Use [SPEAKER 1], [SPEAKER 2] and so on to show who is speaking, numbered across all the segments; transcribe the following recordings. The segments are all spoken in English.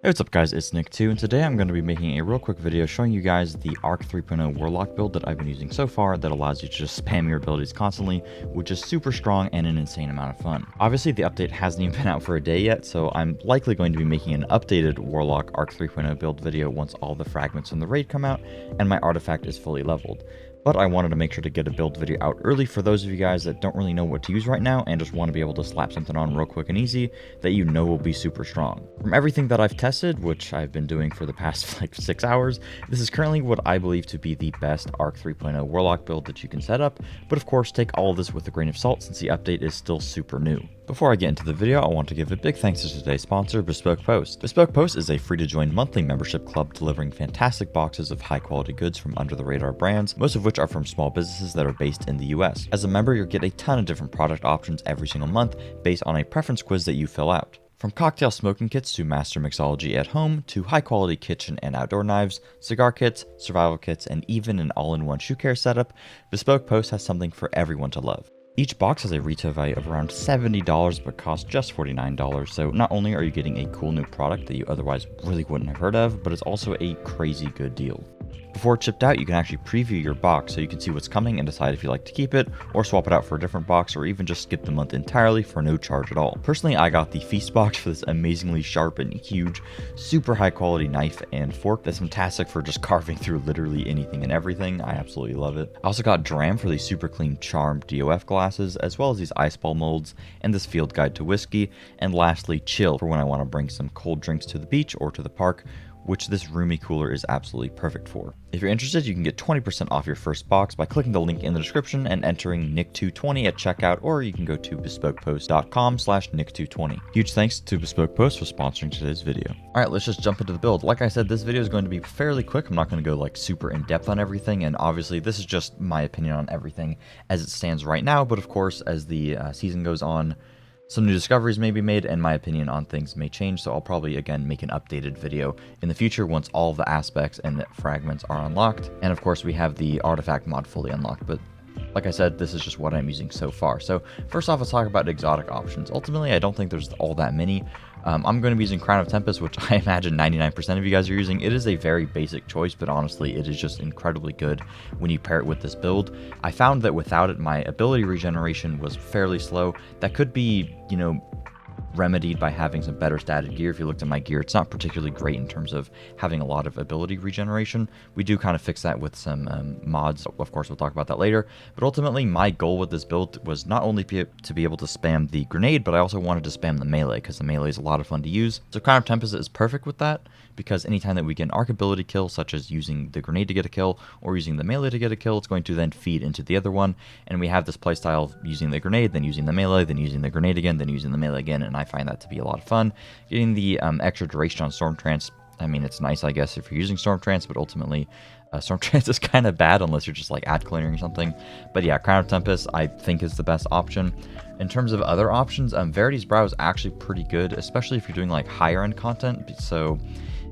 [SPEAKER 1] Hey, what's up guys, it's Nick2, and today I'm going to be making a real quick video showing you guys the Arc 3.0 Warlock build that I've been using so far that allows you to just spam your abilities constantly, which is super strong and an insane amount of fun. Obviously the update hasn't even been out for a day yet, so I'm likely going to be making an updated Warlock Arc 3.0 build video once all the fragments from the raid come out and my artifact is fully leveled. But I wanted to make sure to get a build video out early for those of you guys that don't really know what to use right now and just want to be able to slap something on real quick and easy that you know will be super strong. From everything that I've tested, which I've been doing for the past like 6 hours, this is currently what I believe to be the best Arc 3.0 Warlock build that you can set up, but of course take all of this with a grain of salt since the update is still super new. Before I get into the video, I want to give a big thanks to today's sponsor, Bespoke Post. Bespoke Post is a free-to-join monthly membership club delivering fantastic boxes of high-quality goods from under-the-radar brands, most of which are from small businesses that are based in the US. As a member, you'll get a ton of different product options every single month based on a preference quiz that you fill out. From cocktail smoking kits to master mixology at home, to high-quality kitchen and outdoor knives, cigar kits, survival kits, and even an all-in-one shoe care setup, Bespoke Post has something for everyone to love. Each box has a retail value of around $70 but costs just $49, so not only are you getting a cool new product that you otherwise really wouldn't have heard of, but it's also a crazy good deal. Before it's shipped out, you can actually preview your box so you can see what's coming and decide if you like to keep it, or swap it out for a different box, or even just skip the month entirely for no charge at all. Personally, I got the Feast box for this amazingly sharp and huge, super high quality knife and fork that's fantastic for just carving through literally anything and everything. I absolutely love it. I also got Dram for these super clean Charmed DOF glasses, as well as these ice ball molds and this field guide to whiskey, and lastly Chill for when I want to bring some cold drinks to the beach or to the park, which this roomy cooler is absolutely perfect for. If you're interested, you can get 20% off your first box by clicking the link in the description and entering Nick220 at checkout, or you can go to bespokepost.com/Nick220. Huge thanks to Bespoke Post for sponsoring today's video. Alright, let's just jump into the build. Like I said, this video is going to be fairly quick. I'm not going to go like super in depth on everything, and obviously this is just my opinion on everything as it stands right now, but of course as the season goes on, some new discoveries may be made and my opinion on things may change, so I'll probably again make an updated video in the future once all of the aspects and fragments are unlocked. And of course we have the artifact mod fully unlocked, but like I said, this is just what I'm using so far. So first off, let's talk about exotic options. Ultimately, I don't think there's all that many. I'm going to be using Crown of Tempest, which I imagine 99% of you guys are using. It is a very basic choice, but honestly, it is just incredibly good when you pair it with this build. I found that without it, my ability regeneration was fairly slow. That could be, remedied by having some better statted gear. If you looked at my gear, it's not particularly great in terms of having a lot of ability regeneration. We do kind of fix that with some mods. Of course, we'll talk about that later. But ultimately, my goal with this build was not only to be able to spam the grenade, but I also wanted to spam the melee, because the melee is a lot of fun to use. So Crown of Tempest is perfect with that, because anytime that we get an arc ability kill, such as using the grenade to get a kill, or using the melee to get a kill, it's going to then feed into the other one. And we have this playstyle of using the grenade, then using the melee, then using the grenade again, then using the melee again, and I find that to be a lot of fun. Getting the extra duration on Storm Trance, I mean, it's nice, I guess, if you're using Storm Trance, but ultimately, Storm Trance is kind of bad unless you're just like ad clearing or something. But yeah, Crown of Tempest, I think, is the best option. In terms of other options, Verity's Brow is actually pretty good, especially if you're doing like higher end content. So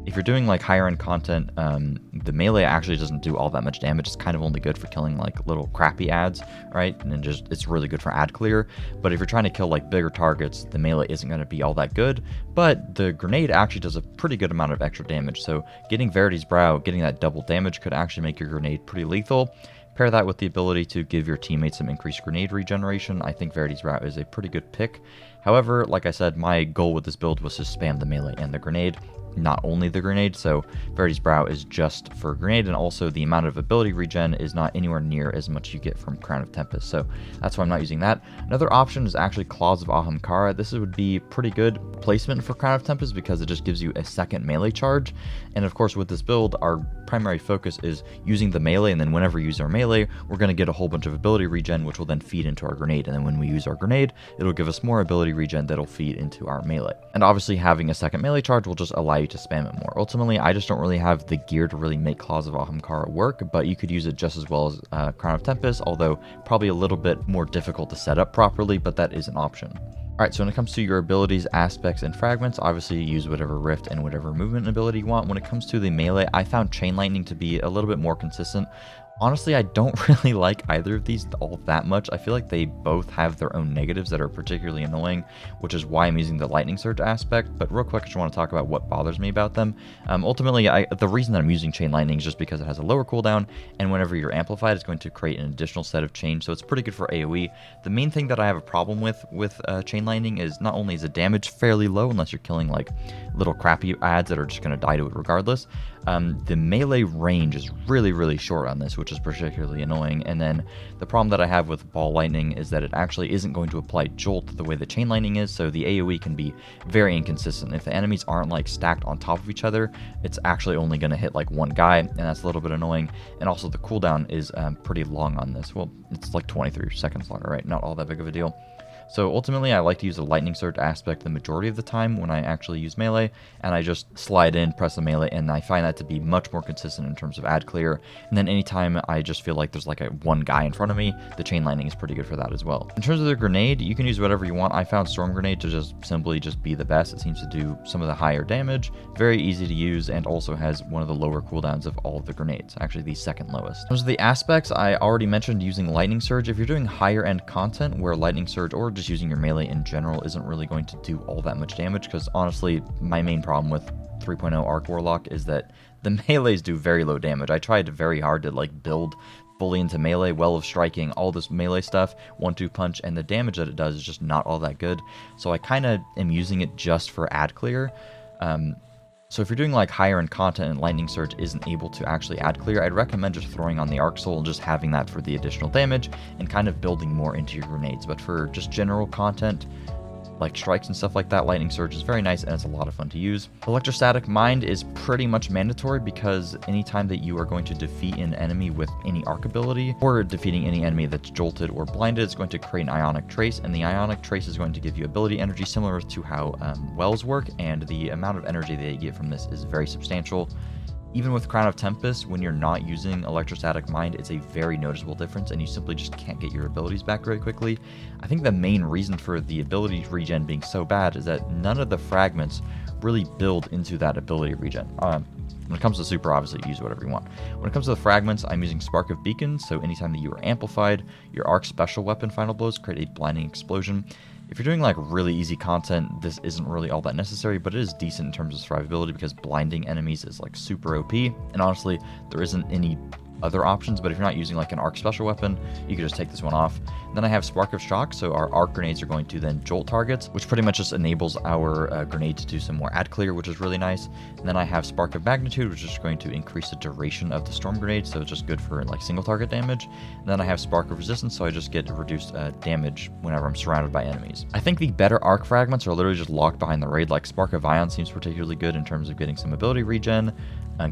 [SPEAKER 1] if you're doing like higher end content, the melee actually doesn't do all that much damage. It's kind of only good for killing like little crappy ads, right? And then it's really good for ad clear. But if you're trying to kill like bigger targets, the melee isn't going to be all that good. But the grenade actually does a pretty good amount of extra damage. So getting Verity's Brow, getting that double damage could actually make your grenade pretty lethal. Pair that with the ability to give your teammates some increased grenade regeneration. I think Verity's Brow is a pretty good pick. However, like I said, my goal with this build was to spam the melee and the grenade, not only the grenade. So Verity's Brow is just for grenade, and also the amount of ability regen is not anywhere near as much you get from Crown of Tempest, so that's why I'm not using that. Another option is actually Claws of Ahamkara. This would be pretty good placement for Crown of Tempest because it just gives you a second melee charge. And of course with this build, our primary focus is using the melee, and then whenever we use our melee, we're going to get a whole bunch of ability regen, which will then feed into our grenade, and then when we use our grenade, it'll give us more ability regen that'll feed into our melee. And obviously having a second melee charge will just allow you to spam it more. Ultimately, I just don't really have the gear to really make Claws of Ahamkara work, but you could use it just as well as Crown of Tempest, although probably a little bit more difficult to set up properly, but that is an option. Alright, so when it comes to your abilities, aspects, and fragments, obviously you use whatever rift and whatever movement ability you want. When it comes to the melee, I found Chain Lightning to be a little bit more consistent. Honestly, I don't really like either of these all that much. I feel like they both have their own negatives that are particularly annoying, which is why I'm using the lightning surge aspect. But real quick, I just want to talk about what bothers me about them. Ultimately, the reason that I'm using chain lightning is just because it has a lower cooldown, and whenever you're amplified, it's going to create an additional set of chains, so it's pretty good for AoE. The main thing that I have a problem with chain lightning is not only is the damage fairly low unless you're killing like little crappy ads that are just going to die to it regardless, the melee range is really short on this, which is particularly annoying. And then the problem that I have with ball lightning is that it actually isn't going to apply jolt the way the chain lightning is, so the AoE can be very inconsistent. If the enemies aren't like stacked on top of each other, it's actually only going to hit like one guy, and that's a little bit annoying. And also the cooldown is pretty long on this. Well, it's like 23 seconds long, right? Not all that big of a deal. So ultimately, I like to use the lightning surge aspect the majority of the time when I actually use melee, and I just slide in, press the melee, and I find that to be much more consistent in terms of ad clear. And then anytime I just feel like there's like one guy in front of me, the chain lightning is pretty good for that as well. In terms of the grenade, you can use whatever you want. I found storm grenade to just simply be the best. It seems to do some of the higher damage, very easy to use, and also has one of the lower cooldowns of all of the grenades, actually the second lowest. In terms of the aspects, I already mentioned using lightning surge. If you're doing higher end content where lightning surge or just using your melee in general isn't really going to do all that much damage, because honestly my main problem with 3.0 Arc Warlock is that the melees do very low damage. I tried very hard to like build fully into melee, well of striking, all this melee stuff, 1-2 punch, and the damage that it does is just not all that good. So I kind of am using it just for ad clear. So if you're doing like higher end content and lightning surge isn't able to actually ad clear, I'd recommend just throwing on the arc soul and just having that for the additional damage and kind of building more into your grenades. But for just general content like strikes and stuff like that, lightning surge is very nice and it's a lot of fun to use. Electrostatic mind is pretty much mandatory, because anytime that you are going to defeat an enemy with any arc ability or defeating any enemy that's jolted or blinded, it's going to create an ionic trace, and the ionic trace is going to give you ability energy similar to how wells work, and the amount of energy that you get from this is very substantial. Even with Crown of Tempest, when you're not using Electrostatic Mind, it's a very noticeable difference, and you simply just can't get your abilities back very quickly. I think the main reason for the ability regen being so bad is that none of the fragments really build into that ability regen. When it comes to super, obviously use whatever you want. When it comes to the fragments, I'm using Spark of Beacons, so anytime that you are amplified, your arc special weapon final blows create a blinding explosion. If you're doing like really easy content, this isn't really all that necessary, but it is decent in terms of survivability because blinding enemies is like super OP, and honestly, there isn't any other options. But if you're not using like an arc special weapon, you can just take this one off. And then I have Spark of Shock, so our arc grenades are going to then jolt targets, which pretty much just enables our grenade to do some more ad clear, which is really nice. And then I have Spark of Magnitude, which is going to increase the duration of the storm grenade, so it's just good for like single target damage. And then I have Spark of Resistance, so I just get reduced damage whenever I'm surrounded by enemies. I think the better arc fragments are literally just locked behind the raid. Like Spark of Ion seems particularly good in terms of getting some ability regen.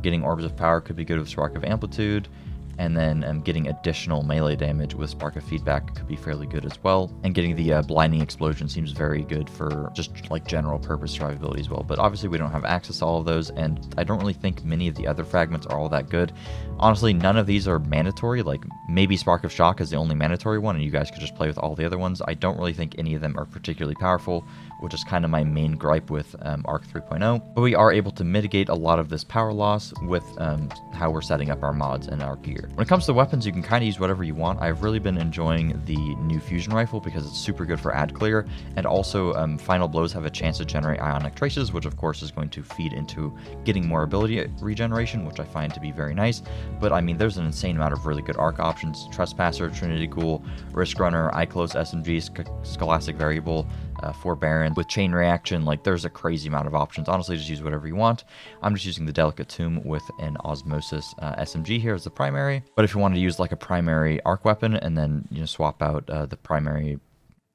[SPEAKER 1] Getting Orbs of Power could be good with Spark of Amplitude. And then getting additional melee damage with Spark of Feedback could be fairly good as well. And getting the Blinding Explosion seems very good for just like general purpose survivability as well. But obviously we don't have access to all of those, and I don't really think many of the other fragments are all that good. Honestly, none of these are mandatory. Like maybe Spark of Shock is the only mandatory one, and you guys could just play with all the other ones. I don't really think any of them are particularly powerful, which is kind of my main gripe with Arc 3.0. But we are able to mitigate a lot of this power loss with how we're setting up our mods and our gear. When it comes to weapons, you can kind of use whatever you want. I've really been enjoying the new fusion rifle because it's super good for ad clear, and also final blows have a chance to generate ionic traces, which of course is going to feed into getting more ability regeneration, which I find to be very nice. But I mean, there's an insane amount of really good arc options: Trespasser, Trinity Ghoul, Risk Runner, Iclos, SMG, Scholastic Variable, Forbearance with Chain Reaction. Like there's a crazy amount of options. Honestly, just use whatever you want. I'm just using the Delicate Tomb with an Osmosis SMG here as the primary. But if you want to use like a primary arc weapon and then swap out the primary,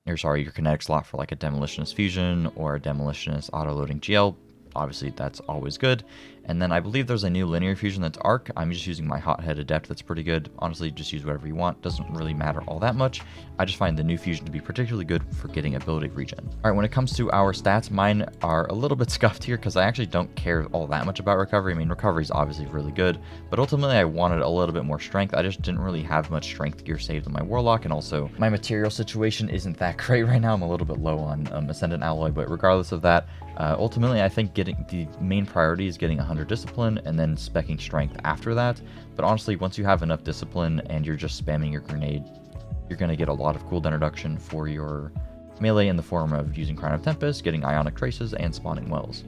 [SPEAKER 1] your kinetic slot for like a Demolitionist Fusion or a Demolitionist Auto-Loading GL, obviously that's always good. And then I believe there's a new linear fusion that's arc. I'm just using my Hothead Adept. That's pretty good. Honestly, just use whatever you want. Doesn't really matter all that much. I just find the new fusion to be particularly good for getting ability regen. All right, when it comes to our stats, mine are a little bit scuffed here because I actually don't care all that much about recovery. I mean, recovery is obviously really good, but ultimately I wanted a little bit more strength. I just didn't really have much strength gear saved on my Warlock, and also my material situation isn't that great right now. I'm a little bit low on Ascendant Alloy, but regardless of that, ultimately I think getting the main priority is getting 100 100 discipline and then speccing strength after that. But honestly, once you have enough discipline and you're just spamming your grenade, you're going to get a lot of cooldown reduction for your melee in the form of using Crown of Tempest, getting Ionic Traces, and spawning wells.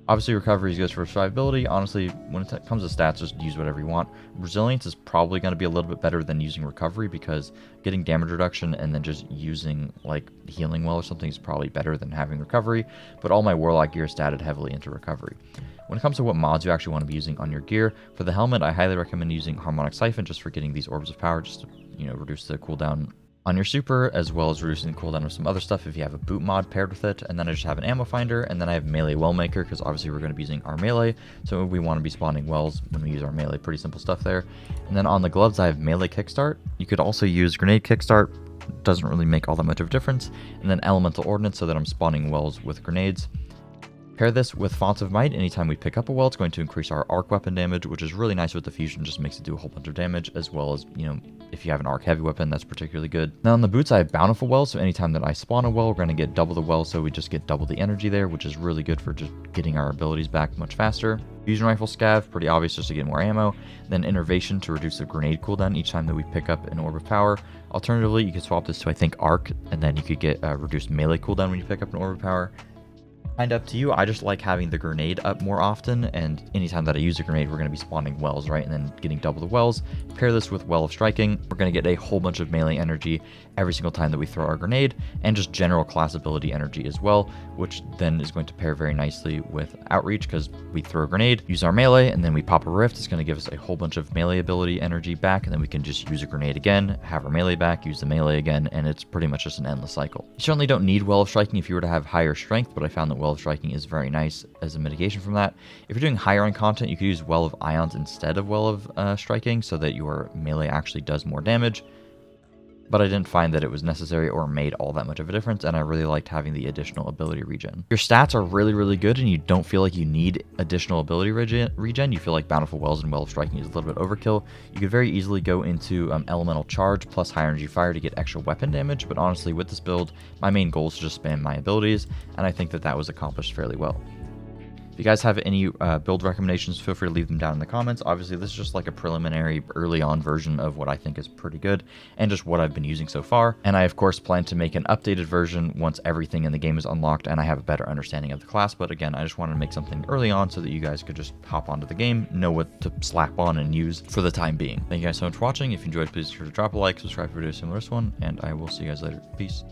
[SPEAKER 1] Obviously, recovery is good for survivability. Honestly, when it comes to stats, just use whatever you want. Resilience is probably going to be a little bit better than using recovery, because getting damage reduction and then just using like healing well or something is probably better than having recovery. But all my Warlock gear is statted heavily into recovery. When it comes to what mods you actually want to be using on your gear, for the helmet, I highly recommend using Harmonic Siphon just for getting these orbs of power, just to, reduce the cooldown on your super, as well as reducing the cooldown of some other stuff if you have a boot mod paired with it. And then I just have an ammo finder, and then I have melee well maker, because obviously we're going to be using our melee, so we want to be spawning wells when we use our melee. Pretty simple stuff there. And then on the gloves, I have melee kickstart. You could also use grenade kickstart, doesn't really make all that much of a difference. And then elemental ordnance, so that I'm spawning wells with grenades. Pair this with Fonts of Might. Anytime we pick up a well, it's going to increase our arc weapon damage, which is really nice with the fusion, just makes it do a whole bunch of damage, as well as, if you have an arc heavy weapon, that's particularly good. Now on the boots, I have Bountiful Wells, so anytime that I spawn a well, we're going to get double the well, so we just get double the energy there, which is really good for just getting our abilities back much faster. Fusion Rifle Scav, pretty obvious just to get more ammo. Then Innervation to reduce the grenade cooldown each time that we pick up an Orb of Power. Alternatively, you could swap this to, I think, Arc, and then you could get reduced melee cooldown when you pick up an Orb of Power. Kind of up to you. I just like having the grenade up more often, and anytime that I use a grenade, we're going to be spawning wells, right? And then getting double the wells. Pair this with Well of Striking. We're going to get a whole bunch of melee energy every single time that we throw our grenade, and just general class ability energy as well, which then is going to pair very nicely with Outreach, because we throw a grenade, use our melee, and then we pop a rift. It's going to give us a whole bunch of melee ability energy back, and then we can just use a grenade again, have our melee back, use the melee again, and it's pretty much just an endless cycle. You certainly don't need Well of Striking if you were to have higher strength, but I found that Well of Striking is very nice as a mitigation from that. If you're doing higher on content, you could use Well of Ions instead of Well of Striking, so that your melee actually does more damage. But I didn't find that it was necessary or made all that much of a difference, and I really liked having the additional ability regen. Your stats are really, really good, and you don't feel like you need additional ability regen. You feel like Bountiful Wells and Well of Striking is a little bit overkill. You could very easily go into Elemental Charge plus High Energy Fire to get extra weapon damage, but honestly, with this build, my main goal is to just spam my abilities, and I think that that was accomplished fairly well. If you guys have any build recommendations, feel free to leave them down in the comments. Obviously, this is just like a preliminary, early on version of what I think is pretty good, and just what I've been using so far. And I, of course, plan to make an updated version once everything in the game is unlocked and I have a better understanding of the class. But again, I just wanted to make something early on so that you guys could just hop onto the game, know what to slap on and use for the time being. Thank you guys so much for watching. If you enjoyed, please be sure to drop a like, subscribe for videos similar to this one, and I will see you guys later. Peace.